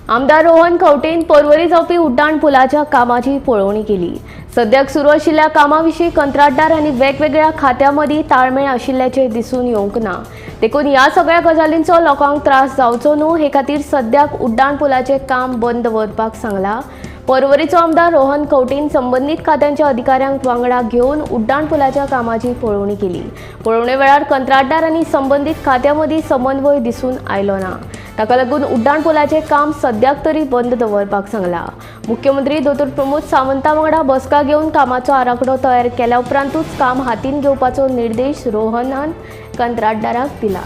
आमदार रोहन खंवटेन पर्वरी जावपी उड्डाण पुलाच्या कामाची पळोवणी केली। सद्याक सुरू आशिल्ल्या कामाविशीं कंत्राटदार आनी वेगवेगळ्या खात्यांमदीं ताळमेळ आशिल्ल्याचें दिसून येवंक ना। देखून ह्या सगळ्या गजालींचो लोकांक त्रास जावचो न्हू हे खातीर सद्याक उड्डाण पुलाचें काम बंद दवरपाक सांगलां। पर्वरीचो आमदार रोहन खंवटेन संबंधीत खात्यांच्या अधिकाऱ्यांक वांगडा घेवन उड्डाण पुलाच्या कामाची पळोवणी केली। पळोवणे वेळार कंत्राटदार आनी संबंधीत खात्यांमदीं समन्वय दिसून आयलो ना। ताका लागून उड्डाण पुलाचें काम सद्याक तरी बंद दवरपाक सांगलां। मुख्यमंत्री दोतोर प्रमोद सावंता वांगडा बसका घेवन कामाचो आराखडो तयार केल्या उपरांतूच काम हातीन घेवपाचो निर्देश रोहनान कंत्राटदाराक दिला।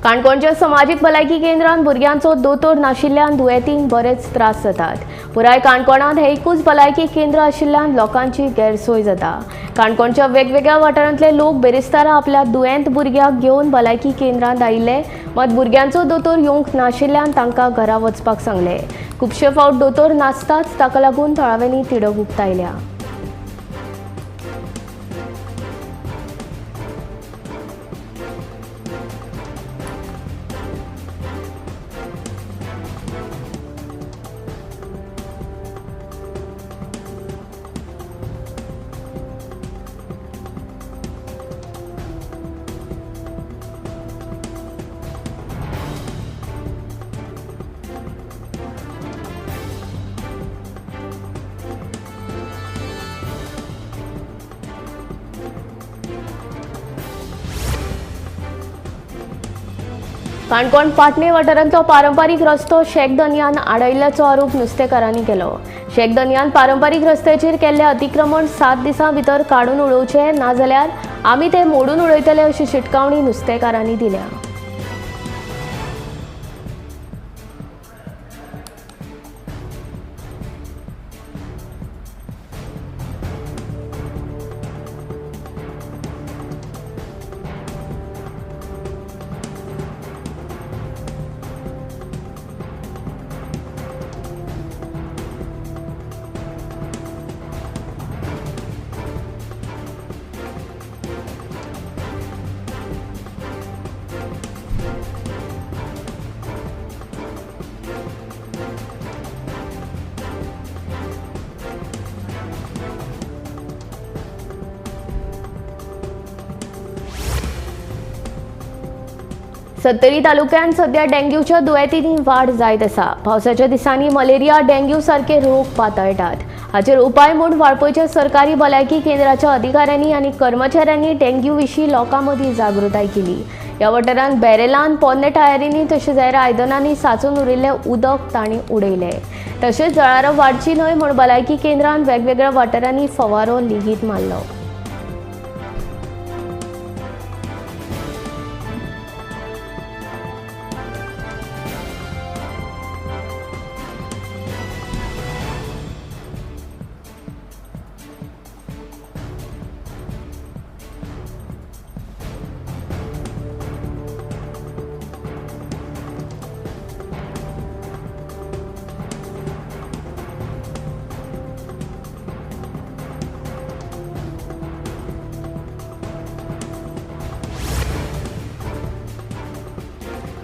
काणकोणच्या समाजीक भलायकी केंद्रांत भुरग्यांचो दोतोर नाशिल्ल्यान दुयेंतींक बरेच त्रास जातात। पुराय काणकोणांत हे एकूच भलायकी केंद्र आशिल्ल्यान लोकांची गैरसोय जाता। काणकोणच्या वेगवेगळ्या वाठारांतले लोक बेरेस्तारा आपल्या दुयेंत भुरग्याक घेवन भलायकी केंद्रांत आयिल्ले, मात भुरग्यांचो दोतोर येवंक नाशिल्ल्यान तांकां घरा वचपाक सांगले। खुबशे फावट दोतोर नासताच, ताका लागून थळाव्यांनी तिडक उक्तायल्या। काणकोण पाटणे वाठारांतलो पारंपारीक रस्तो शेकदन्यान आडयल्ल्याचो आरोप नुस्तेकारांनी केलो। शेकदन्यान पारंपारीक रस्त्याचेर केल्ले अतिक्रमण 7 दिसां भितर काडून उडोवचे, नाजाल्यार आमी ते मोडून उडयतले अशी शिटकावणी नुस्तेकारांनी दिल्या। सत्तरी तालुक्यांत सध्या डेंग्यूच्या दुयेंतींनी वाड जायत आसा। पावसाच्या दिसांनी मलेरिया, डेंग्यू सारखे रोग पातळटात। हाचेर उपाय म्हूण वाळपयच्या सरकारी भलायकी केंद्राच्या अधिकाऱ्यांनी आनी कर्मचाऱ्यांनी डेंग्यू विशीं लोकां मदीं जागृताय केली। ह्या वाठारांत बॅरेलांत, पोरने टायरींनी तशेंच हेर आयदनांनी सांचून उरिल्लें उदक तांणी उडयलें। तशेंच जळारां वाडची न्हय म्हूण भलायकी केंद्रान वेगवेगळ्या वाठारांनी फवारो लेगीत मारलो।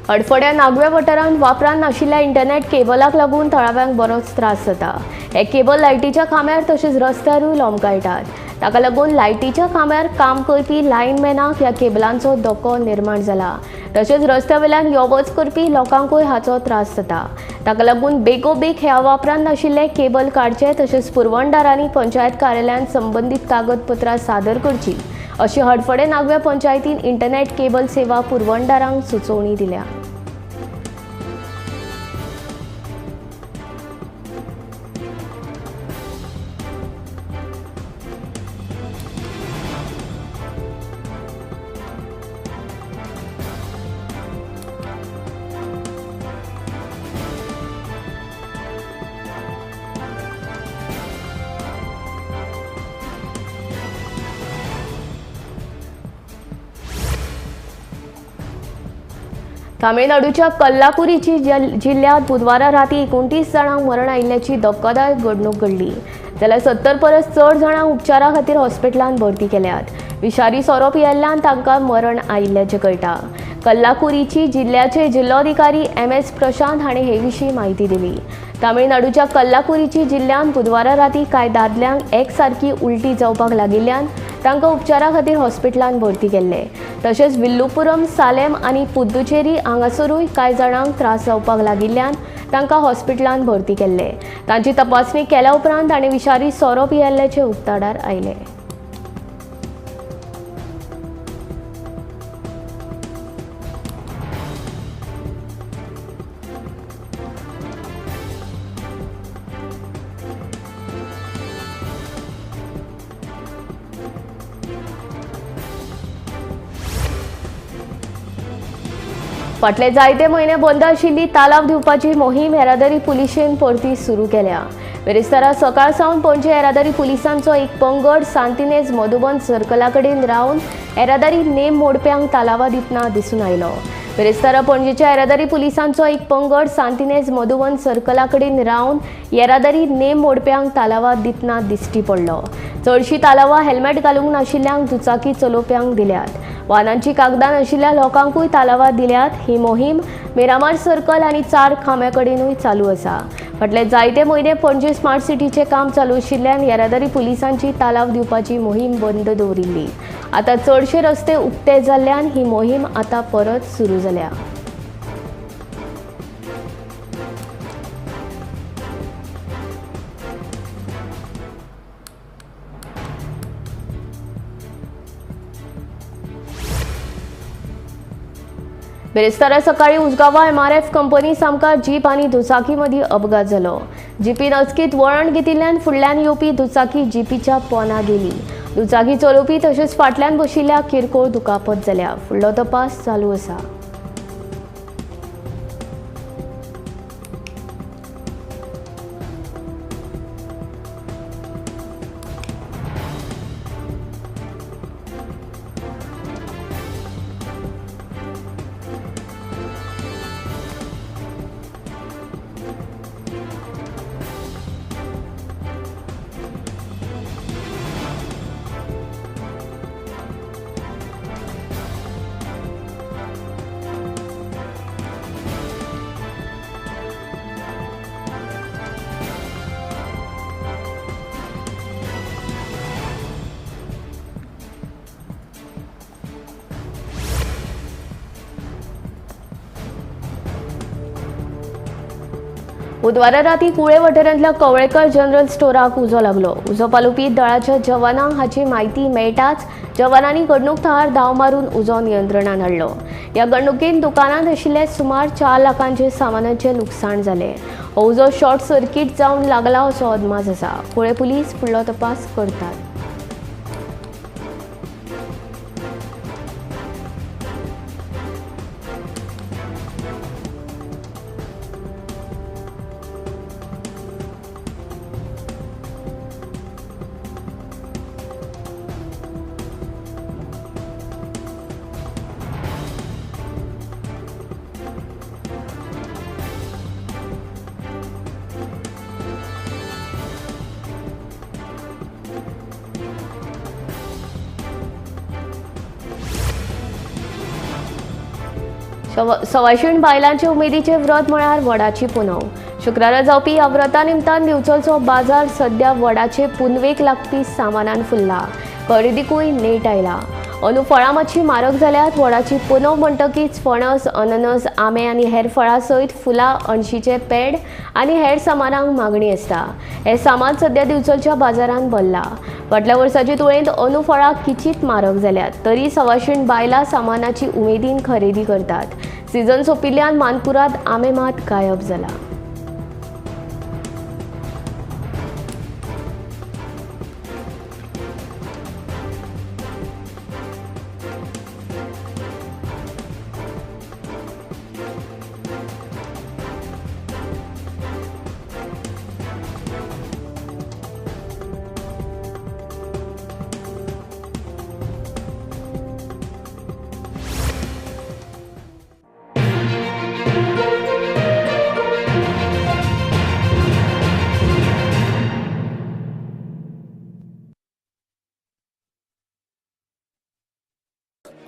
अडफड्या नागव्या वाठारांत वापरान नाशिल्ल्या इंटरनेट केबलाक लागून थळाव्यांक बरोच त्रास जाता। हे केबल लायटीच्या खांब्यार तशेंच रस्त्यारूय लोंबकळटात। ताका लागून लायटीच्या खांब्यार काम करपी लायनमॅनाक ह्या केबलांचो धोको निर्माण जाला। तशेंच रस्त्या वयल्यान यो वच करपी लोकांकूय हाचो त्रास जाता। ताका लागून बेगोबेग ह्या वापरान नाशिल्ले केबल काडचे, तशेंच पुरवणदारांनी पंचायत कार्यालयान संबंधीत कागदपत्रां सादर करची अशी हडफडे नागव्या पंचायतीन इंटरनेट केबल सेवा पुरवणदारांक सुचोवणी दिल्या। तामिळनाडूच्या कल्लाकुरीची जिल्ह्यात बुधवारा राती 29 जाणांक मरण आयिल्ल्याची धक्कादायक घडणूक घडली. जाल्यार 70 परस चड जाणांक उपचारा खातीर हॉस्पिटलांत भरती केल्यात. विशारी सोरो पियेल्ल्यान तांकां मरण आयिल्ल्याचें कळटा. कल्लाकुरीची जिल्ह्याचे जिल्लोधिकारी MS प्रशांत हाणें हे विशीं म्हायती दिली. तामिळनाडूच्या कल्लाकुरीची जिल्ह्यात बुधवारा राती कांय दादल्यांक एकसारकी उलटी जावपाक लागिल्ल्यान तांकां उपचारा खातीर हॉस्पिटलांत भरती केल्ले. तशेंच विल्लुपुरम, सालेम आनी पुद्दुचेरी हांगासरूय कांय जाणांक त्रास जावपाक लागिल्ल्यान तांकां हॉस्पिटलांत भरती केल्ले. तांची तपासणी केल्या उपरांत ताणें विशारी सोरो पियेल्ल्याचे उक्ताडार आयले. फाटले जायते म्हयने बंद आशिल्ली तालाव दिवपाची मोहीम येरादारी पुलिशेन परती सुरू केल्या. बिरेस्तारा सकाळ सावन पणजे येरादारी पुलिसांचो एक पंगड सांतिनेज मधुबन सर्कला कडेन रावन येरादारी नेम मोडप्यांक तालावा दितना दिसून आयलो. बिरेस्तारा पणजेच्या येरादारी पुलिसांचो एक पंगड सांतिनेज मधुबन सर्कला कडेन रावन येरादारी नेम मोडप्यांक तालावा दितना दिश्टी पडलो. चडशीं तालावा हेल्मेट घालूंक नाशिल्ल्यांक दुचाकी चलोवप्यांक दिल्यात. वाहनांची कागदां नाशिल्ल्या लोकांकूय तालावा दिल्यात. ही मोहीम मिरामार सर्कल आनी 4 खांब्या कडेनूय चालू आसा. फाटले जायते म्हयने पणजे स्मार्ट सिटीचें काम चालू आशिल्ल्यान येरादारी पुलिसांची तालाव दिवपाची मोहीम बंद दवरिल्ली. आतां चडशे रस्ते उक्ते जाल्ल्यान ही मोहीम आतां परत सुरू जाल्या. बिरेस्तारा सकाळी उजगांवा MRF कंपनी सामका जीप आनी दुचाकी मदीं अपघात जालो. जीपीन अचकीत वळण घेतिल्ल्यान फुडल्यान येवपी दुचाकी जीपीच्या पोंदा गेली. दुचाकी चलोवपी तशेंच फाटल्यान बशिल्ल्या किरकोळ दुखापत जाल्या. फुडलो तपास चालू आसा. बुधवारा राती कुळे वाठारांतल्या कवळेकर जनरल स्टोराक उजो लागलो. उजो पालोवपी दळाच्या जवानांक हाची म्हायती मेळटाच जवानांनी घडणूक थळार धांव मारून उजो नियंत्रणात हाडलो. ह्या घडणुकेंत दुकानांत आशिल्ले सुमार 4 लाखांचे सामानाचें लुकसाण जालें. हो उजो शॉर्ट सर्कीट जावन लागला असो अदमास आसा. कुळे पुलीस फुडलो तपास करतात. सवायशीण बायलांचे उमेदीचे व्रत म्हळ्यार वडाची पुनव. शुक्रारा जावपी ह्या व्रता निमतान दिवचलचो बाजार सध्या वडाचे पुनवेक लागपी सामानान फुल्ला. खरेदीकूय नेट आयला. अंदू फळां मातशी म्हारग जाल्यात. वडाची पुनव म्हणटकीच फणस, अननस, आंबे आनी हेर फळां सयत फुलां, अणशीचे पेड आनी हेर सामानांक मागणी आसता. हे सामान सध्या दिवचलच्या बाजारांत भरला. फाटल्या वर्साचे तुळेंत अंदू फळां किंचित म्हारग जाल्यात. तरी सवायशीण बायलां सामानाची उमेदीन खरेदी करतात. सीझन सोंपिल्ल्यान मानकुराद आंबे मात गायब जाला.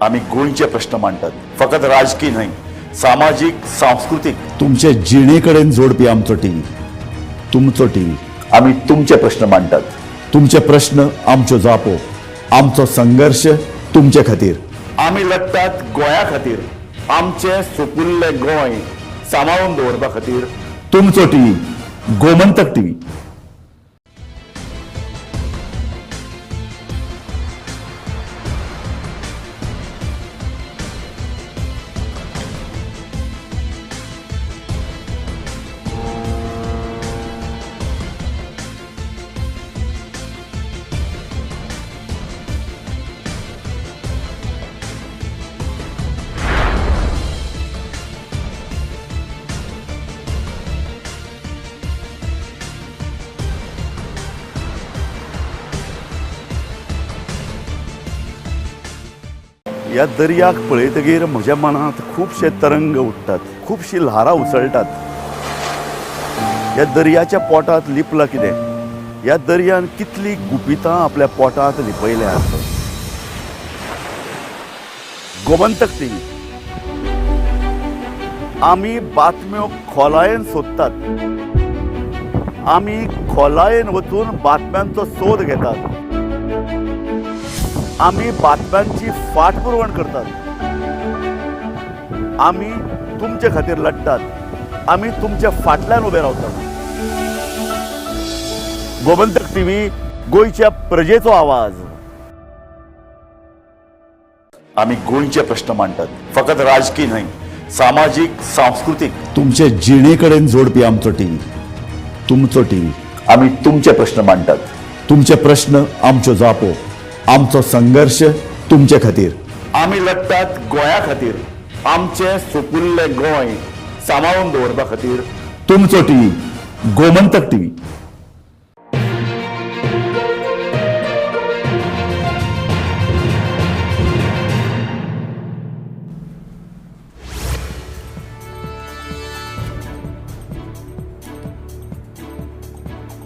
आम्ही गोंयचे प्रश्न मांडटात, फकत राजकीय न्हय, सामाजीक सांस्कृतिक. तुमचे जिणेकडेन जोडपी आमचो टीव्ही, तुमचो टीव्ही. आम्ही तुमचे प्रश्न मांडटात. तुमचे प्रश्न आमच्यो जापो, आमचो संघर्ष तुमचे खातीर. आम्ही लढटात गोंया खातीर, आमचे सोपुल्ले गोंय सांबाळून दवरपा खातीर. तुमचो टीव्ही, गोमंतक टीव्ही. ह्या दर्याक पळयतकीर म्हज्या मनांत खुबशे तरंग उठटात, खुबशीं ल्हारां उसळटात. ह्या दर्याच्या पोटांत लिपलां कितें? ह्या दर्यान कितलीं गुपितां आपल्या पोटांत लिपयल्यात. गोमंतक टीव्ही. आमी बातम्यो खोलायेन सोदतात, आमी खोलायेन वचून बातम्यांचो सोद घेतात, आमी बातम्यांची फाटपुरवण करतात, आमी तुमचे खातीर लढटात, आमी तुमच्या फाटल्यान उबे रावतात. गोमंतक टीव्ही, गोंयच्या प्रजेचो आवाज. आम्ही गोंयचे प्रश्न मांडटात, फकत राजकीय न्हय, सामाजीक सांस्कृतिक. तुमचे जिणेकडेन जोडपी आमचो टीव्ही, तुमचो टीव्ही. आम्ही तुमचे प्रश्न मांडटात. तुमचे प्रश्न आमच्यो जापो, आमचो संघर्ष तुमचे खातीर. आम्ही लढटात गोंया खातीर, आमचे सोपुल्ले गोंय सांबाळून दवरपा खातीर. तुमचो टीव्ही, गोमंतक टीव्ही.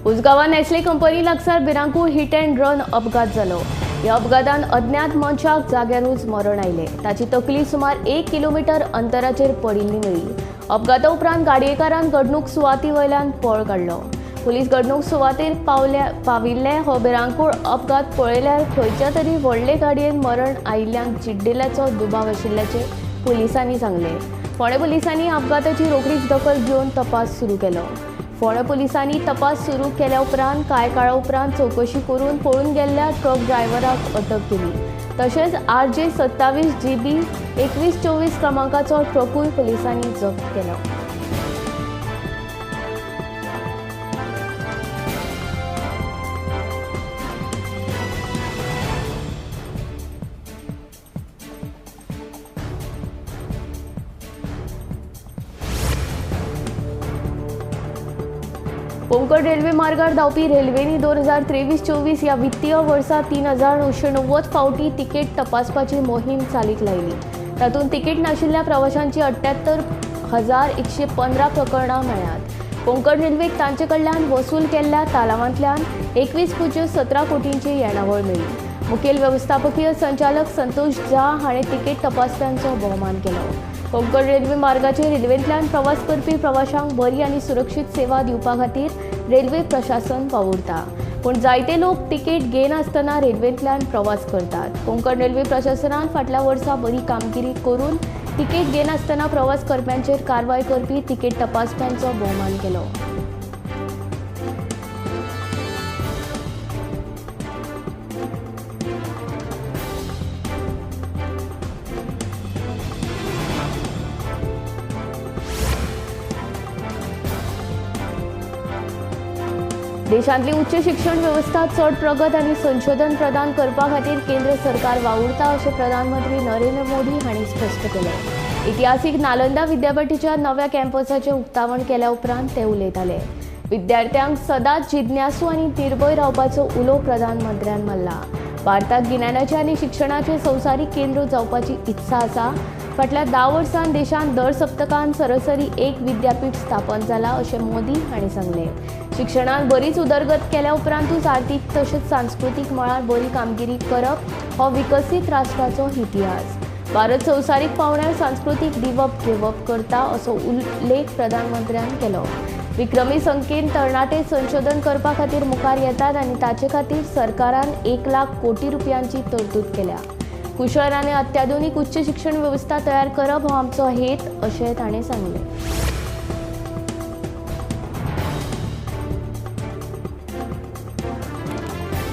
उसगांवां नेस्ले कंपनी लागसार भिरांकूळ हिट अँड रन अपघात जालो. ह्या अपघातान अज्ञात मनशाक जाग्यारूच मरण आयले. ताची तकली सुमार 1 किलोमीटर अंतराचेर पडिल्ली मेळ्ळी. अपघाता उपरांत गाडयेकारान घडणूक सुवाती वयल्यान पळ काडलो. पुलीस घडणूक सुवातेर पाविल्ले हो भिरांकूळ अपघात पळयल्यार खंयच्या तरी व्हडले गाडयेन मरण आयिल्ल्यांक चिड्डिल्ल्याचो दुबाव आशिल्ल्याचे पुलिसांनी सांगले. फोंडे पुलिसांनी अपघाताची रोखडीच दखल घेवन तपास सुरू केलो. फोंडे पुलिसांनी तपास सुरू केल्या उपरांत कांय काळा उपरांत चवकशी करून पळून गेल्ल्या ट्रक ड्रायव्हराक अटक केली. तशेंच RJ 27 GB 2124 क्रमांकाचो ट्रकूय पुलिसांनी जप्त केलो. कोंकण रेल्वे मार्गार धांवपी रेल्वेनी 2023-24 ह्या वित्तीय वर्सा 3990 फावटी तिकेट तपासपाची मोहीम चालीक लायली. तातूंत तिकेट नाशिल्ल्या प्रवाशांची 78,115 प्रकरणां मेळ्ळ्यात. कोंकण रेल्वेक तांचे कडल्यान वसूल केल्ल्या तालावांतल्यान 21.17 कोटींची येणावळ मेळ्ळी. मुखेल व्यवस्थापकीय संचालक संतोष झा हाणें तिकेट तपासप्यांचो भोवमान केलो. कोंकण रेल्वे मार्गाचेर रेल्वेंतल्यान प्रवास करपी प्रवाशांक बरी आनी सुरक्षीत सेवा दिवपा खातीर रेल्वे प्रशासन वावुरता. पूण जायते लोक तिकेट घेनासतना रेल्वेंतल्यान प्रवास करतात. कोंकण रेल्वे प्रशासनान फाटल्या वर्सा बरी कामगिरी करून तिकेट घेनासतना प्रवास करप्यांचेर कारवाय करपी तिकेट तपासप्यांचो भोवमान केलो. देशांतली उच्च शिक्षण वेवस्था चड प्रगत आनी संशोधन प्रदान करपा खातीर केंद्र सरकार वावुरता अशें प्रधानमंत्री नरेंद्र मोदी हांणी स्पश्ट केलें. इतिहासीक नालंदा विद्यापीठाच्या नव्या कॅम्पसाचें उक्तावण केल्या उपरांत ते उलयताले. विद्यार्थ्यांक सदांच जिज्ञासू आनी निर्भय रावपाचो उलो प्रधानमंत्र्यान मारला. भारताक गिन्यानाचें आनी शिक्षणाचें संवसारीक केंद्र जावपाची इत्सा आसा. फाटल्या 10 वर्सांत देशांत दर सप्तकान सरासरी एक विद्यापीठ स्थापन जाला अशें मोदी हांणी सांगलें. शिक्षणात बरीच उदरगत केल्या उपरांतूच आर्थीक तशेंच सांस्कृतीक मळार बरी कामगिरी करप हो विकसीत राष्ट्राचो इतिहास. भारत संवसारीक पावंड्यार सांस्कृतीक दिवप घेवप करता असो उल्लेख प्रधानमंत्र्यान केलो. विक्रमी संख्येन तरणाटे संशोधन करपा खातीर मुखार येतात आनी ताचे खातीर सरकारान 1 लाख कोटी रुपयांची तरतूद केल्या. कुशळ आनी अत्याधुनीक उच्च शिक्षण वेवस्था तयार करप हो आमचो हेत अशें ताणें सांगलें.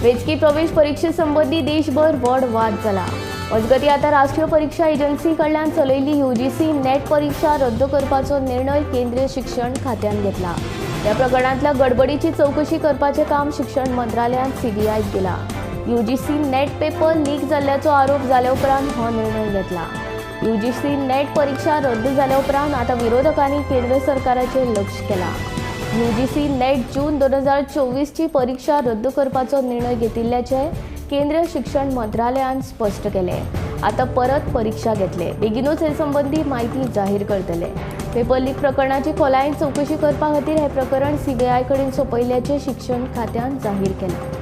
वेंचकी प्रवेश परीक्षे संबंधी देशभर व्हड वाद जाला. मजगतीं आतां राष्ट्रीय परीक्षा एजन्सी कडल्यान चलयल्ली UGC नेट परीक्षा रद्द करपाचो निर्णय केंद्रीय शिक्षण खात्यान घेतला. ह्या प्रकरणांतल्या गडबडीची चवकशी करपाचें काम शिक्षण मंत्रालयान CBIक दिला. UGC नेट पेपर लीक जाल्ल्याचो आरोप जाल्या उपरांत हो निर्णय घेतला. UGC नेट परीक्षा रद्द जाल्या उपरांत आतां विरोधकांनी केंद्र सरकाराचेर लक्ष केलां. UGC नेट जून 2024 ची परीक्षा रद्द करपाचो निर्णय घेतिल्ल्याचें केंद्रीय शिक्षण मंत्रालयान स्पश्ट केलें. आतां परत परीक्षा घेतले. बेगीनूच हे संबंधी माहिती जाहीर करतले. पेपर लीक प्रकरणाची खोलायेन चवकशी करपा खातीर हे प्रकरण CBI कडेन सोंपयल्ल्याचें शिक्षण खात्यान जाहीर केलें.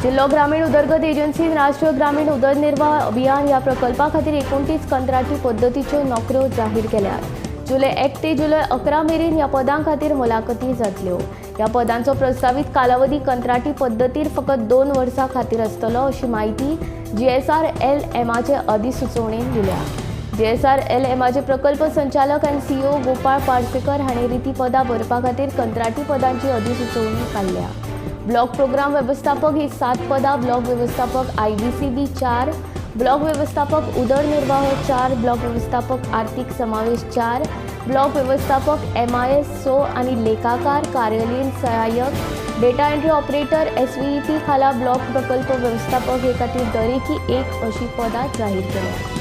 जिल्लो ग्रामीण उदरगत एजन्सीन राष्ट्रीय ग्रामीण उदरनिर्वाह अभियान ह्या प्रकल्पा खातीर 29 कंत्राटी पद्दतीच्यो नोकऱ्यो जाहीर केल्यात. जुलय 1 ते जुलय 11 मेरेन ह्या पदां खातीर मुलाखती जातल्यो. ह्या पदांचो प्रस्तावित कालावधी कंत्राटी पद्दतीर फकत 2 वर्सां खातीर आसतलो अशी माहिती GSRLMचे अधिसुचोवणेन दिल्या. GSRLMचे प्रकल्प संचालक आनी CEO गोपाळ पार्सेकर हांणी रिती पदां भरपा खातीर कंत्राटी पदांची अधिसुचोवणी काडल्या. ब्लॉक प्रोग्राम व्यवस्थापक ही 7 पदां, ब्लॉक व्यवस्थापक IBCB 4, ब्लॉक व्यवस्थापक उदरनिर्वाह 4, ब्लॉक व्यवस्थापक आर्थिक समावेश 4, ब्लॉक व्यवस्थापक MIS 6 आनी लेखाकार, कार्यालयीन सहाय्यक, डेटा एंट्री ऑपरेटर SVEP खाला ब्लॉक प्रकल्प व्यवस्थापक हे खातीर दरेकी 1 अशी पदां जाहीर केल्या.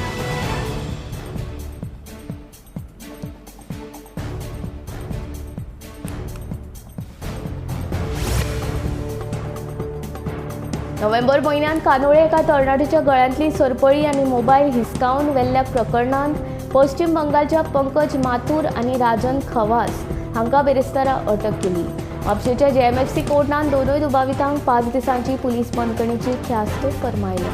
नोव्हेंबर म्हयन्यात कानोळे एका तरणाट्याच्या गळ्यांतली सरपळी आनी मोबायल हिसकावन व्हेल्ल्या प्रकरणांत पश्चिम बंगालच्या पंकज माथूर आनी राजन खवास हांकां बेरेस्तारा अटक केली. म्हापशेच्या JMFC कोर्टान दोनूय दुबावितांक 5 दिसांची पुलीस बंदखणीची ख्यास्त फर्मायल्या.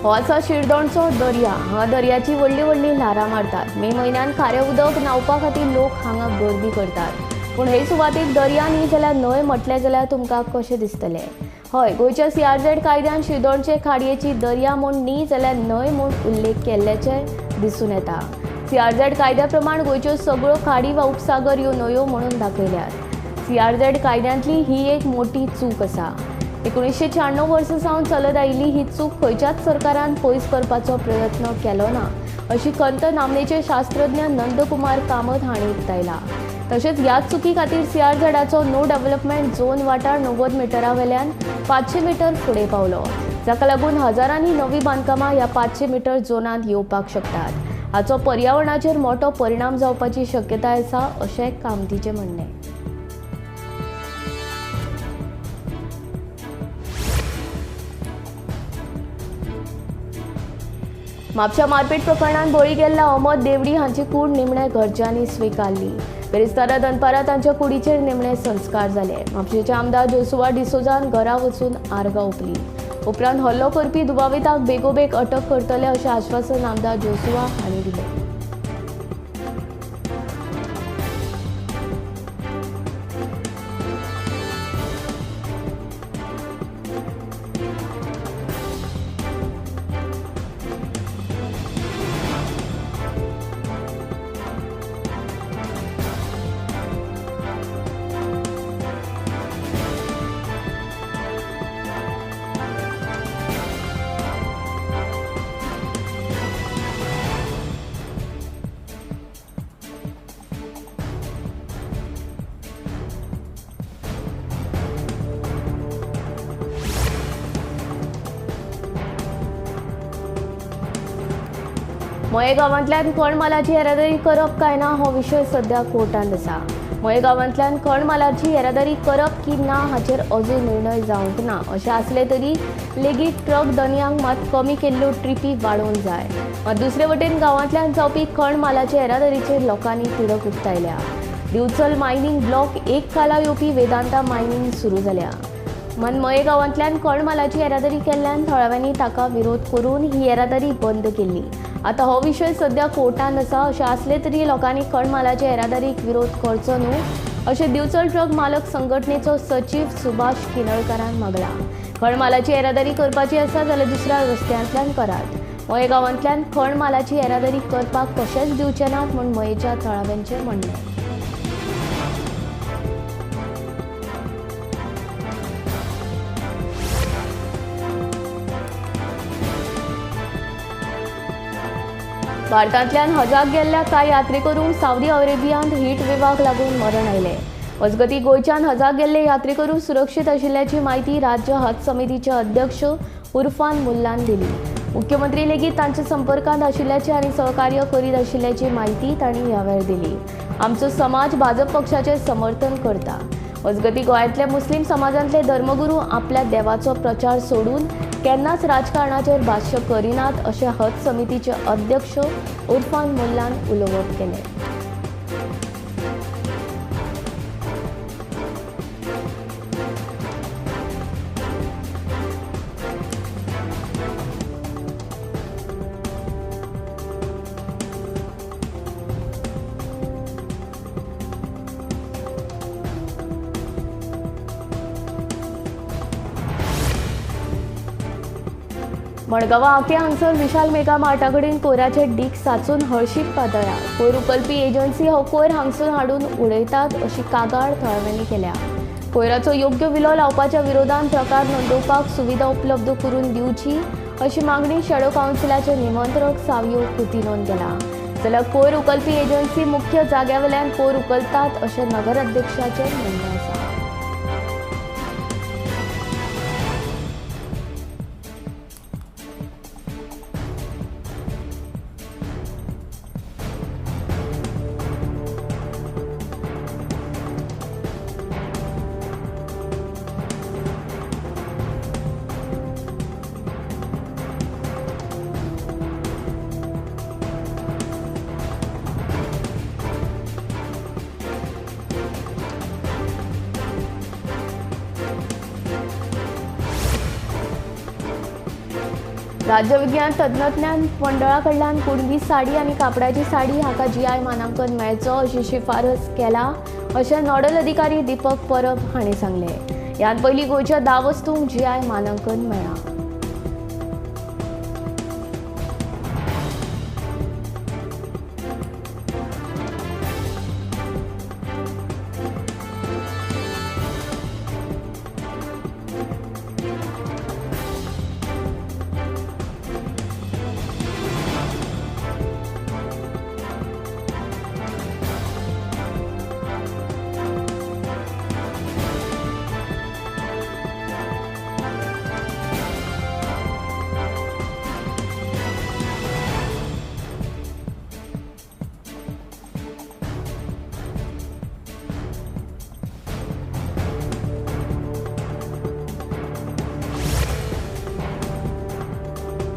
हो आसा शिरदोणचो दर्या. हांगा दर्याची व्हडली व्हडली ल्हारां मारतात. मे म्हयन्यात खारें उदक न्हावपा खातीर लोक हांगा गर्दी करतात. पूण हे सुवातेक दर्या न्ही जाल्यार न्हंय म्हटलें जाल्यार तुमकां कशें दिसतलें? हय, गोंयच्या CRZ कायद्यान शिरदोणचे खाडयेची दर्या म्हूण न्ही जाल्यार न्हंय म्हूण उल्लेख केल्ल्याचें दिसून येता. CRZ कायद्या प्रमाण गोंयच्यो सगळ्यो खाडी वा उपसागर ह्यो न्हंयो म्हणून दाखयल्यात. CRZ कायद्यांतली ही एक मोठी चूक आसा. 1996 वर्सा सावन चलत आयिल्ली ही चूक खंयच्याच सरकारान पयस करपाचो प्रयत्न केलो ना अशी खंत नामनेचे शास्त्रज्ञ नंदकुमार कामत हांणी उक्तायला. तशेंच ह्याच चुकी खातीर CRZचो नो डेव्हलपमेंट झोन वाठार 90 मिटरा वेल्यान 500 मिटर फुडें पावलो, जाका लागून हजारांनी नवी बांदकामां ह्या 500 मिटर झोनांत येवपाक शकतात. हाचो पर्यावरणाचेर मोठो परिणाम जावपाची शक्यताय आसा अशें कामतीचें म्हणणें. म्हापशा मारपीट प्रकरणात बळी गेल्ल्या अहमद देवडी हांची कूड निमणे घरच्यांनी स्विकारली. बेरेस्तारा दनपारा तांच्या कुडीचेर निमणे संस्कार जाले. म्हापशेचे आमदार जोसुआ डिसोजान घरा वचून आर्गां ओंपली. उपरांत हल्लो करपी दुबाविताक बेगोबेग अटक करतले अशें आश्वासन आमदार जोसुआ हांणी दिलें. मये गांवांतल्यान कणमालाची येरादारी करप काय ना हो विशय सध्या कोर्टांत आसा. मये गांवांतल्यान कणमालाची येरादारी करप की ना हाचेर अजून निर्णय जावंक ना. अशें आसले तरी लेगीत ट्रक दनयांक मात कमी केल्ल्यो ट्रिपी वाडोवंक जाय. मात दुसरे वटेन गांवांतल्यान जावपी कणमालाचे येरादारीचेर लोकांनी तिडक उक्तायल्या. दिवचल मायनिंग ब्लॉक 1 काला येवपी वेदांता मायनिंग सुरू जाल्या. मये गांवांतल्यान कणमालाची येरादारी केल्ल्यान थळाव्यांनी ताका विरोध करून ही येरादारी बंद केल्ली. आतां हो विशय सध्या कोर्टांत आसा. अशें आसले तरी लोकांनी कणमालाच्या येरादारीक विरोध करचो न्हू अशें दिवचल ट्रक मालक संघटनेचो सचीव सुभाष किनळकारान मागला. कणमालाची येरादारी करपाची आसा जाल्यार दुसऱ्या रस्त्यांतल्यान करात. मये गांवांतल्यान कणमालाची येरादारी करपाक कशेंच दिवचे नात म्हूण मयेच्या थळाव्यांचें म्हणणें. भारतांतल्यान हजाक गेल्ल्या कांय यात्रेकरूंक सावदी अरेबियांत हीट वेव्हाक लागून मरण आयलें. मजगतीं गोंयच्यान हजाक गेल्ले यात्रेकरू सुरक्षीत आशिल्ल्याची म्हायती राज्य हज समितीचे अध्यक्ष उर्फान मुल्लान दिली. मुख्यमंत्री लेगीत तांच्या संपर्कांत आशिल्ल्याची आनी सहकार्य करीत आशिल्ल्याची म्हायती तांणी ह्या वेळार दिली. आमचो समाज भाजप पक्षाचें समर्थन करता. मजगतीं गोंयांतले मुस्लीम समाजांतले धर्मगुरू आपल्या देवाचो प्रचार सोडून केन्नाच राजकारणाचेर भाश्य करिनात अशें हज समितीचे अध्यक्ष उर्फान मुल्लान उलोवप केलें. मडगांवां आके हांगसर विशाल मेगा मार्टा कडेन कोयराचे डीग सांचून हळशीक पातळ्ळ्या. कोयर उखलपी एजन्सी हो कोयर हांगसर हाडून उडयतात अशी कागाळ थळाव्यांनी केल्या. कोयराचो योग्य विलो लावपाच्या विरोधात तक्रार नोंदवपाक सुविधा उपलब्ध करून दिवची अशी मागणी शॅडो कावन्सिलाचे निमंत्रक सावयो कृतीनोन केला. जाल्यार कोयर उखलपी एजन्सी मुख्य जाग्यावेल्यान कोयर उखलतात अशें नगराध्यक्षाचें म्हणणें आसा. राज्य विज्ञान तंत्रज्ञान मंडळा कडल्यान कुणबी साडी आनी कापडाची साडी हाका GI मानांकन मेळचो अशी शिफारस केला अशें नोडल अधिकारी दीपक परब हांणी सांगलें. ह्यान पयलीं गोंयच्या 10 वस्तूंक GI मानांकन मेळ्ळां.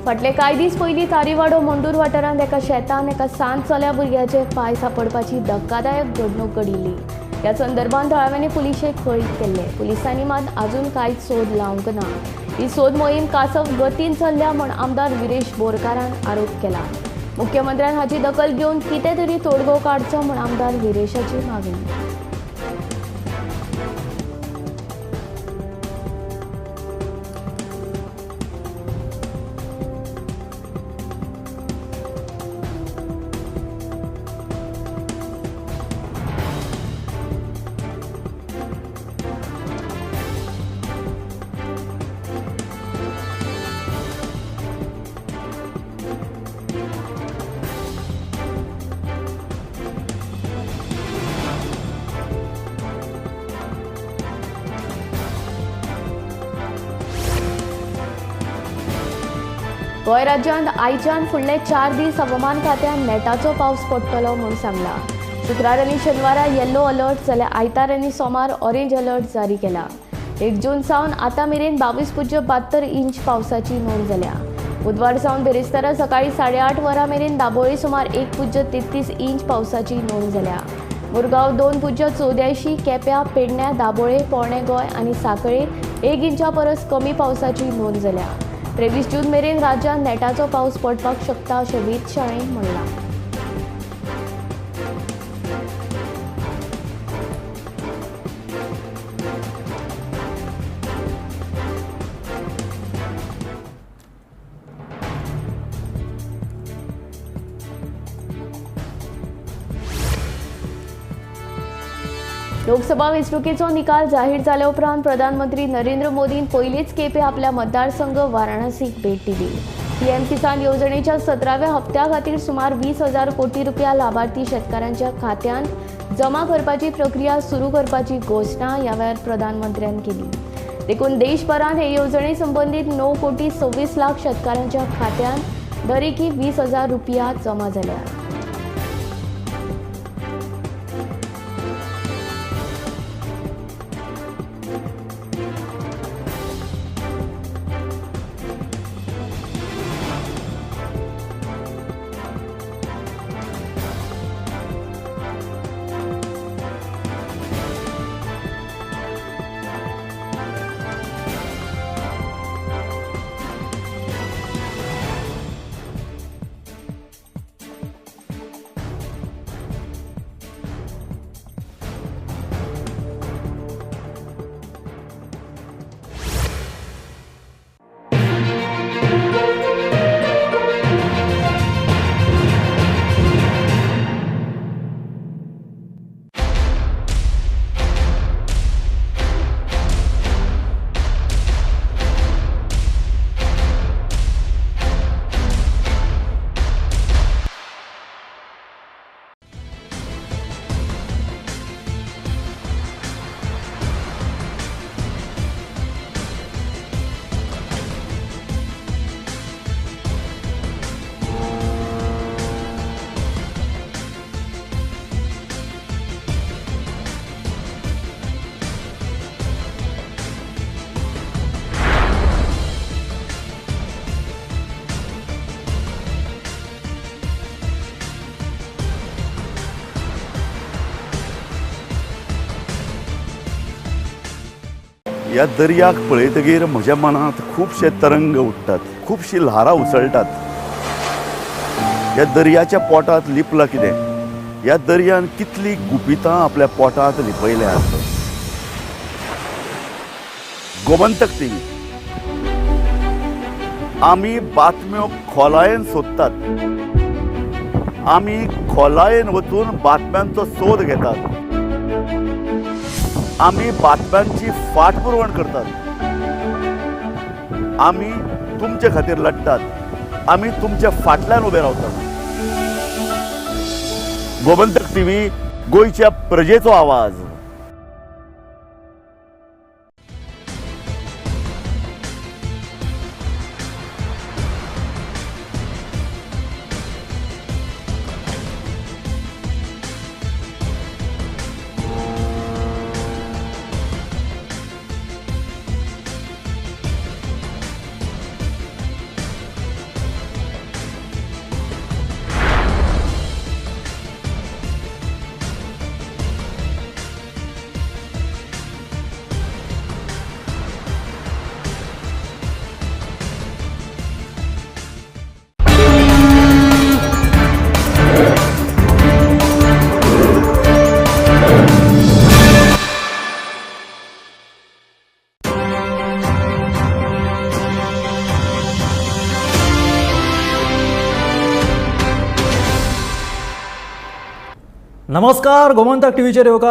फाटले कांय दीस पयलीं तारीवाडो मोंडूर वाठारांत एका शेतान एका सांत चल्या भुरग्याचे पांय सापडपाची धक्कादायक घडणूक घडिल्ली. ह्या संदर्भांत थळाव्यांनी पुलिशेक कळीत केल्ले. पुलिसांनी मात आजून कांयच सोद लावंक ना. ही सोद मोहीम कासव गतीन चल्ल्या म्हूण आमदार विरेश बोरकारान आरोप केला. मुख्यमंत्र्यान हाची दखल घेवन कितें तरी तोडगो काडचो म्हूण आमदार विरेशाची मागणी. गोंय राज्यांत आयच्यान फुडले 4 दीस हवामान खात्यान नेटाचो पावस पडटलो म्हूण सांगला. शुक्रार आनी शेनवारा येल्लो अलर्ट जाल्यार आयतार आनी सोमार ऑरेंज अलर्ट जारी केला. 1 जून सावन आतां मेरेन 22.72 इंच पावसाची नोंद जाल्या. बुधवार सावन बेरेस्तारा सकाळी 8:30 वरां मेरेन दाबोळे सुमार 1.33 इंच पावसाची नोंद जाल्या. मुरगांव 2.84, केप्यां, पेडण्यां, दाबोळे, पोरणे गोंय आनी सांखळे 1 इंचा परस कमी पावसाची नोंद जाल्या. 23 जून मेरेन राज्यांत नेटाचो पावस पडपाक शकता अशें वेधशाळेन म्हणलां. लोकसभा वेंचणुकेचो निकाल जाहीर जाले उपरांत प्रधानमंत्री नरेंद्र मोदीन पयलेच खेपे आपल्या मतदारसंघ वाराणसीक भेट दिली. पीएम किसान येवजणेच्या 17व्या हप्त्या खातीर सुमार 20,000 कोटी रुपया लाभार्थी शेतकारांच्या खात्यांत जमा करपाची प्रक्रिया सुरू करपाची घोशणा ह्या वेळार प्रधानमंत्र्यान केली. देखून देशभरांत हे येवजणे संबंदीत 9.26 लाख शेतकारांच्या खात्यांत दरेकी 20,000 रुपया जमा जाल्या. ह्या दर्याक पळयतगीर म्हज्या मनांत खुबशे तरंग उठतात, खुबशीं ल्हारां उसळटात. ह्या दर्याच्या पोटांत लिपलां कितें? ह्या दर्यान कितलीं गुपितां आपल्या पोटांत लिपयल्यात. गोमंतक टीव्ही आमी बातम्यो खोलायेन सोदतात. आमी खोलायेन वचून बातम्यांचो सोद घेतात. आमी बातम्यांची फाटपुरवण करतात. आमी तुमचे खातीर लढटात. आमी तुमच्या फाटल्यान उबे रावतात. गोमंतक टीव्ही गोंयच्या प्रजेचो आवाज. नमस्कार, गोमंतक टीव्हीचेर येवकार.